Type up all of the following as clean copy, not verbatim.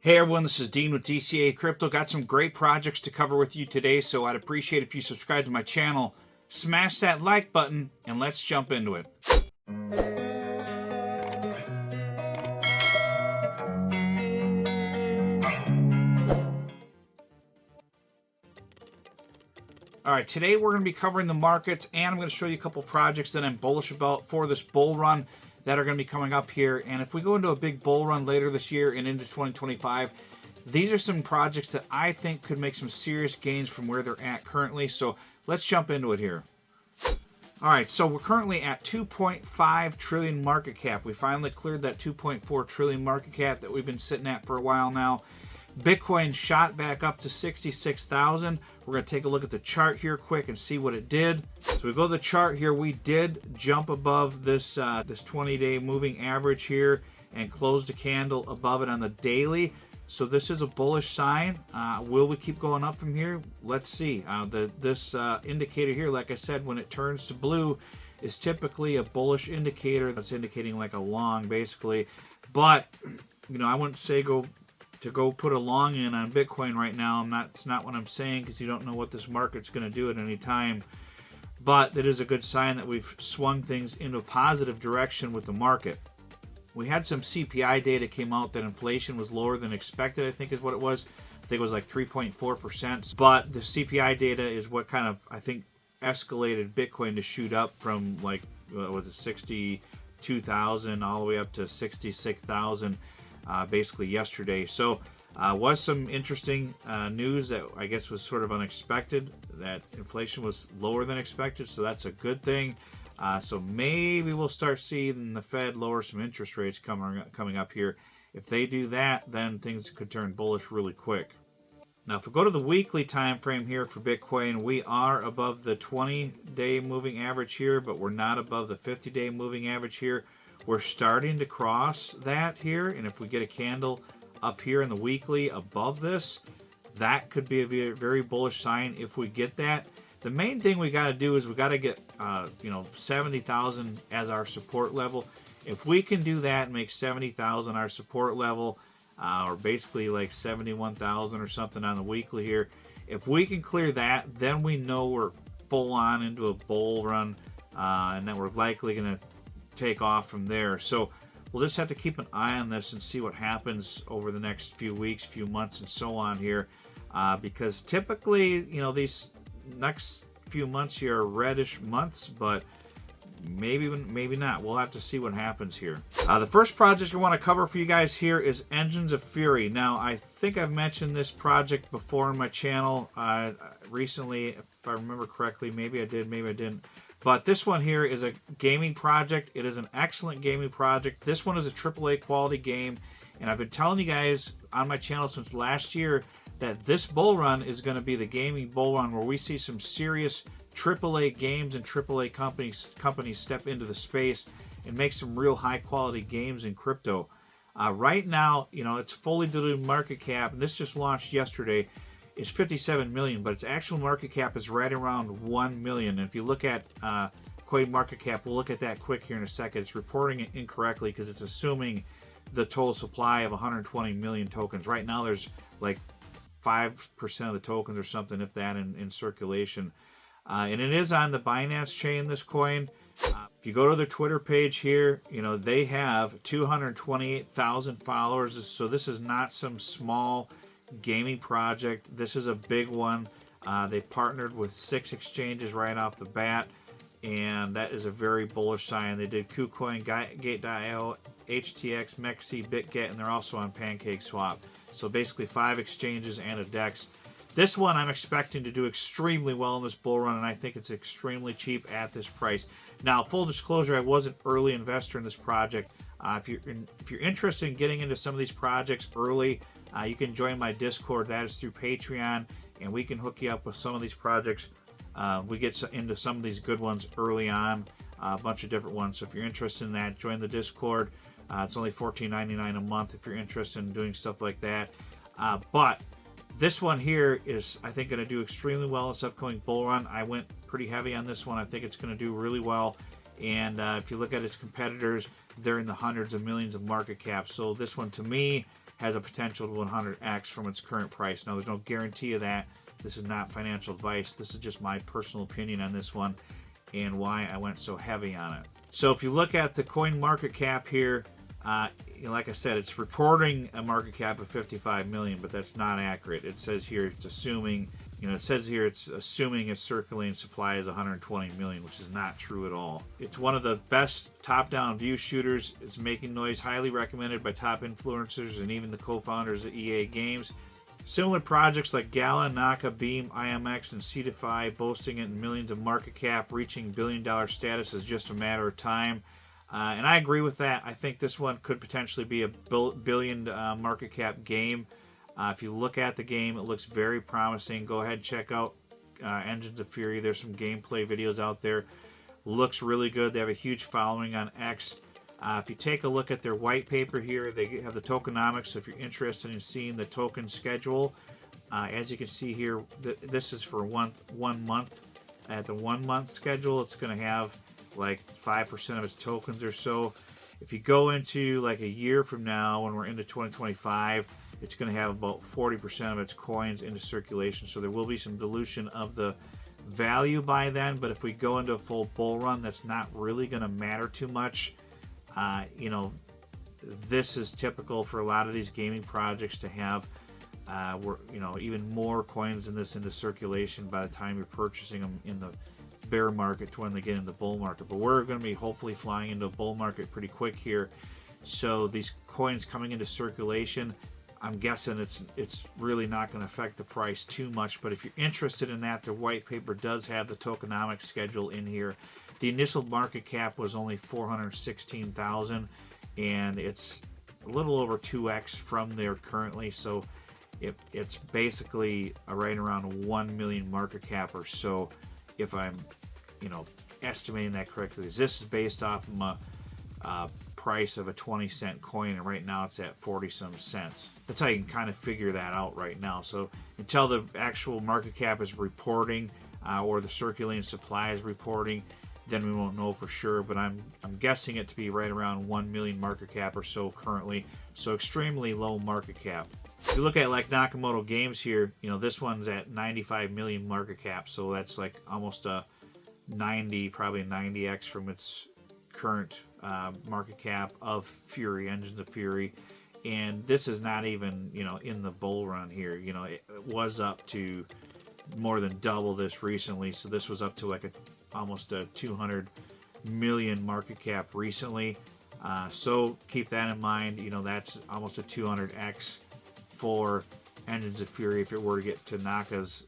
Hey everyone, this is Dean with DCA Crypto. Got some great projects to cover with you today, so I'd appreciate if you subscribe to my channel, smash that like button, and let's jump into it. Alright, today we're going to be covering the markets, and I'm going to show you a couple projects that I'm bullish about for this bull run that are going to be coming up here. And if we go into a big bull run later this year and into 2025, these are some projects that I think could make some serious gains from where they're at currently. So let's jump into it here. All right, so we're currently at 2.5 trillion market cap. We finally cleared that 2.4 trillion market cap that we've been sitting at for a while now. Bitcoin shot back up to 66,000. We're going to take a look at the chart here quick and see what it did. So we go to the chart here. We did jump above this 20-day moving average here and closed a candle above it on the daily. So this is a bullish sign. Will we keep going up from here? Let's see. This indicator here, like I said, when it turns to blue, is typically a bullish indicator. That's indicating like a long, basically. But I wouldn't say go put a long in on Bitcoin right now. It's not what I'm saying, because you don't know what this market's going to do at any time. But it is a good sign that we've swung things into a positive direction with the market. We had some CPI data came out that inflation was lower than expected, I think is what it was. I think it was like 3.4%. But the CPI data is what kind of, I think, escalated Bitcoin to shoot up from like, what was it, 62,000 all the way up to 66,000 basically yesterday. So was some interesting news that I guess was sort of unexpected, that inflation was lower than expected. So that's a good thing. So maybe we'll start seeing the Fed lower some interest rates coming up here. If they do that, then things could turn bullish really quick. Now, if we go to the weekly time frame here for Bitcoin, we are above the 20-day moving average here, but we're not above the 50-day moving average here. We're starting to cross that here, and if we get a candle up here in the weekly above this, that could be a very bullish sign if we get that. The main thing we got to do is we got to get 70,000 as our support level. If we can do that and make 70,000 our support level, or basically like 71,000 or something on the weekly here, if we can clear that, then we know we're full on into a bull run, and that we're likely going to take off from there. So we'll just have to keep an eye on this and see what happens over the next few weeks, few months, and so on here, because typically these next few months here are reddish months, but maybe not. We'll have to see what happens here. The first project I want to cover for you guys here is Engines of Fury. Now, I think I've mentioned this project before on my channel recently, if I remember correctly. Maybe I did, maybe I didn't. But this one here is a gaming project. It is an excellent gaming project. This one is a AAA quality game, and I've been telling you guys on my channel since last year that this bull run is going to be the gaming bull run, where we see some serious AAA games and AAA companies step into the space and make some real high quality games in crypto. Right now, it's fully diluted market cap, and this just launched yesterday. It's 57 million, but its actual market cap is right around 1 million. And if you look at Coin Market Cap, we'll look at that quick here in a second. It's reporting it incorrectly because it's assuming the total supply of 120 million tokens. Right now, there's like 5% of the tokens or something, if that, in circulation. And it is on the Binance chain, this coin. If you go to their Twitter page here, they have 228,000 followers. So this is not some small gaming project. This is a big one. They partnered with 6 exchanges right off the bat, and that is a very bullish sign. They did KuCoin, Gate.io, HTX, Mexi, BitGet, and they're also on PancakeSwap. So basically 5 exchanges and a DEX. This one I'm expecting to do extremely well in this bull run, and I think it's extremely cheap at this price. Now, full disclosure, I was an early investor in this project. If you're interested in getting into some of these projects early, you can join my Discord. That is through Patreon, and we can hook you up with some of these projects. We get into some of these good ones early on, a bunch of different ones. So if you're interested in that, join the Discord. It's only $14.99 a month if you're interested in doing stuff like that. But this one here is, I think, going to do extremely well in this upcoming bull run. I went pretty heavy on this one. I think it's going to do really well. And if you look at its competitors, they're in the hundreds of millions of market cap. So this one, to me, has a potential to 100x from its current price. Now, there's no guarantee of that. This is not financial advice. This is just my personal opinion on this one and why I went so heavy on it. So if you look at the coin market cap here, like I said, it's reporting a market cap of 55 million, but that's not accurate. It says here it's assuming, it says here it's assuming a circulating supply is 120 million, which is not true at all. It's one of the best top-down view shooters. It's making noise, highly recommended by top influencers and even the co-founders of EA Games. Similar projects like Gala, Naka, Beam, IMX, and Cetify boasting it in millions of market cap, reaching billion-dollar status is just a matter of time. And I agree with that. I think this one could potentially be a billion market cap game. If you look at the game, it looks very promising. Go ahead and check out Engines of Fury. There's some gameplay videos out there. Looks really good. They have a huge following on X. If you take a look at their white paper here, they have the tokenomics. So if you're interested in seeing the token schedule, as you can see here, this is for one month. At the 1 month schedule, it's going to have like 5% of its tokens or so. If you go into like a year from now, when we're into 2025, it's going to have about 40% of its coins into circulation. So there will be some dilution of the value by then. But if we go into a full bull run, that's not really going to matter too much. This is typical for a lot of these gaming projects to have even more coins in this into circulation by the time you're purchasing them in the bear market to when they get in the bull market. But we're going to be hopefully flying into a bull market pretty quick here. So these coins coming into circulation, I'm guessing it's really not going to affect the price too much. But if you're interested in that, the white paper does have the tokenomics schedule in here. The initial market cap was only 416,000, and it's a little over 2x from there currently. So it's basically right around 1 million market cap or so, if I'm estimating that correctly. This is based off of a price of a 20-cent coin, and right now it's at 40-some cents. That's how you can kind of figure that out right now. So until the actual market cap is reporting or the circulating supply is reporting, then we won't know for sure, but I'm guessing it to be right around 1 million market cap or so currently. So extremely low market cap. If you look at like Nakamoto Games here, this one's at 95 million market cap, so that's like almost a 90, probably 90x from its current market cap of Fury, Engines of Fury. And this is not even, in the bull run here. It was up to more than double this recently, so this was up to like almost a 200 million market cap recently. So keep that in mind. That's almost a 200x for Engines of Fury if it were to get to Naka's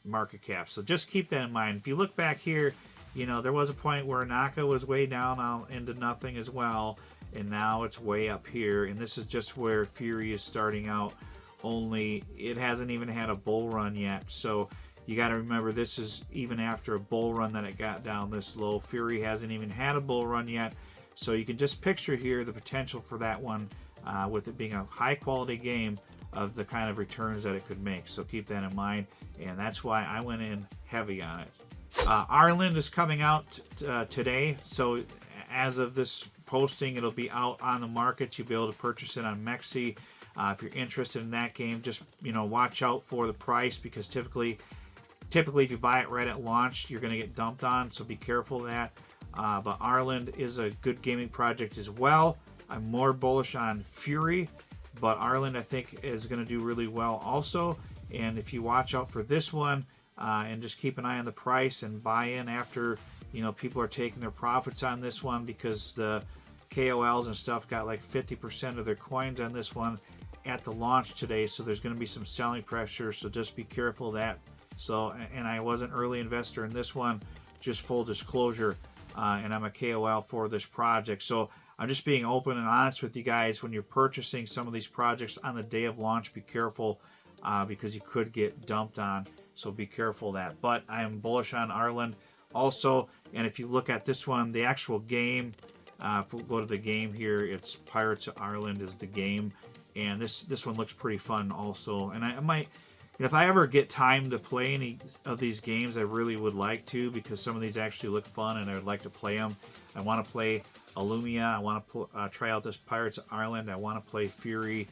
market cap. So just keep that in mind. If you look back here, there was a point where Naka was way down into nothing as well, and now it's way up here. And this is just where Fury is starting out, only it hasn't even had a bull run yet. So you got to remember, this is even after a bull run that it got down this low. Fury hasn't even had a bull run yet. So you can just picture here the potential for that one, with it being a high quality game, of the kind of returns that it could make. So keep that in mind, and that's why I went in heavy on it. Irland is coming out today, so as of this posting, it'll be out on the market. You'll be able to purchase it on Mexi. If you're interested in that game, just watch out for the price, because typically if you buy it right at launch, you're going to get dumped on, so be careful of that. But Irland is a good gaming project as well. I'm more bullish on Fury, but Irland, I think, is going to do really well also. And if you watch out for this one, and just keep an eye on the price and buy in after, people are taking their profits on this one, because the KOLs and stuff got like 50% of their coins on this one at the launch today. So there's going to be some selling pressure. So just be careful of that. So, and I was an early investor in this one, just full disclosure, and I'm a KOL for this project. So I'm just being open and honest with you guys. When you're purchasing some of these projects on the day of launch, be careful, because you could get dumped on. So be careful of that. But I am bullish on Irland also. And if you look at this one, the actual game, if we go to the game here, it's Pirates of Ireland is the game. And this one looks pretty fun also. And I might, if I ever get time to play any of these games, I really would like to, because some of these actually look fun and I would like to play them. I want to play Illumia. I want to try out this Pirates of Ireland. I want to play Fury.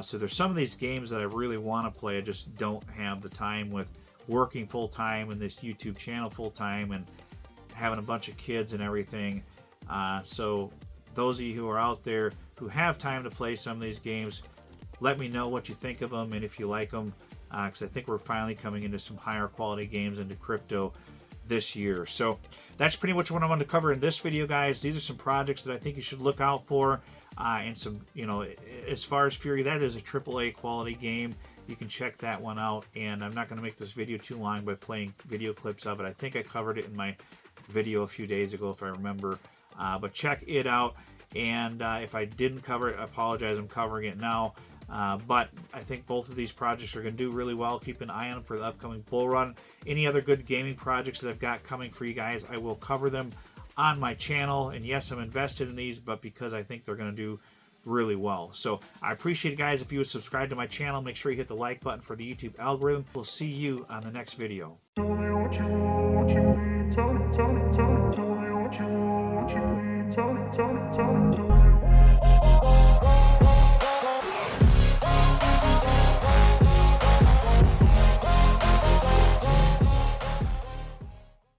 So there's some of these games that I really want to play. I just don't have the time with working full time and this YouTube channel full time and having a bunch of kids and everything. So those of you who are out there who have time to play some of these games, let me know what you think of them and if you like them, because I think we're finally coming into some higher quality games into crypto this year. So that's pretty much what I wanted to cover in this video, guys. These are some projects that I think you should look out for, and some, you know, as far as Fury, that is a AAA quality game. You can check that one out, and I'm not going to make this video too long by playing video clips of it. I think I covered it in my video a few days ago, if I remember, but check it out. And if I didn't cover it, I apologize. I'm covering it now. But I think both of these projects are going to do really well. Keep an eye on them for the upcoming bull run. Any other good gaming projects that I've got coming for you guys, I will cover them on my channel. And yes, I'm invested in these, but because I think they're going to do really well. So I appreciate it, guys. If you would subscribe to my channel, make sure you hit the like button for the YouTube algorithm. We'll see you on the next video. Tell me what you want, what you need. Tell me, tell me, tell me, tell me what you want, what you need. Tell me, tell me, tell me, tell me.